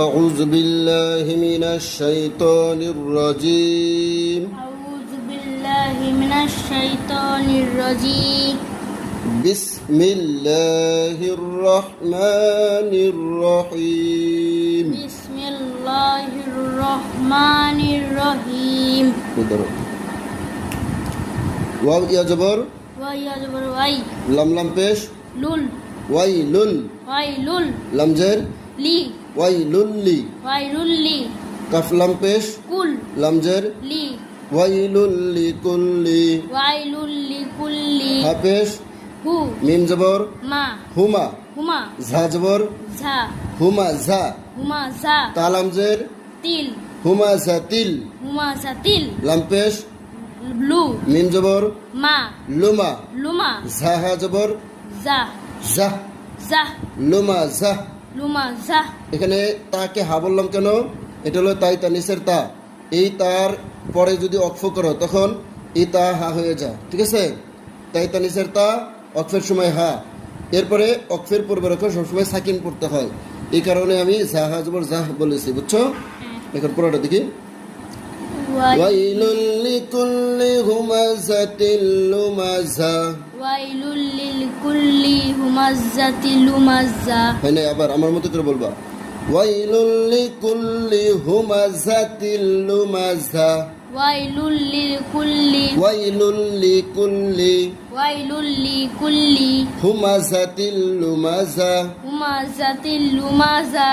أعوذ بالله من الشيطان الرجيم أعوذ بالله من الشيطان الرجيم بسم الله الرحمن الرحيم بسم الله الرحمن الرحيم واو يا جبر ويا جبر واي لم لم پیش لول ويلل ويلول لم زر لي ويلل ويلول لي كف لم پیش كل لم زر لي ويلل لكل ويلول لكل হা পেশ هو মিম জবর ما হুমা هما ঝা জবর ঝা হুমা ঝা هما ঝা তা লাম জের তিল হুমা ঝা তিল هما ঝা তিল লাম পেশ ব্লু মিম জবর মা লুমা লুমা ঝা হা জবর ঝা ঝা ঝা লুমা ঝা লুমা ঝা এখানে তাকে হা বললাম কেন? এটা হলো তাই তানিসের তা। এই তার পরে যদি অক্ফ করো তখন এই তা হা হয়ে যায়, ঠিক আছে? তাই তানিসের তা, অক্ফের সময় হা, এরপরে অক্ফের পূর্বে রেখে সবসময় সাকিন পড়তে হয়। এই কারণে আমি জাহা জবর জাহ বলেছি, বুঝছো? এখন পুরোটা দেখি। ওয়াইলুল লিকুল্লি হুমাযাতিল লুমাযা। ওয়াইলুল লিকুল্লি হুমাযাতিল লুমাযা। হয় না, আবার আমার মতো করে বলবা। ওয়াইলুল লিকুল্লি হুমাযাতিল লুমাযা। ওয়াইলুল লিকুল্লি ওয়াইলুল লিকুল্লি ওয়াইলুল লিকুল্লি হুমাযাতিল লুমাযা। হুমাযাতিল লুমাযা।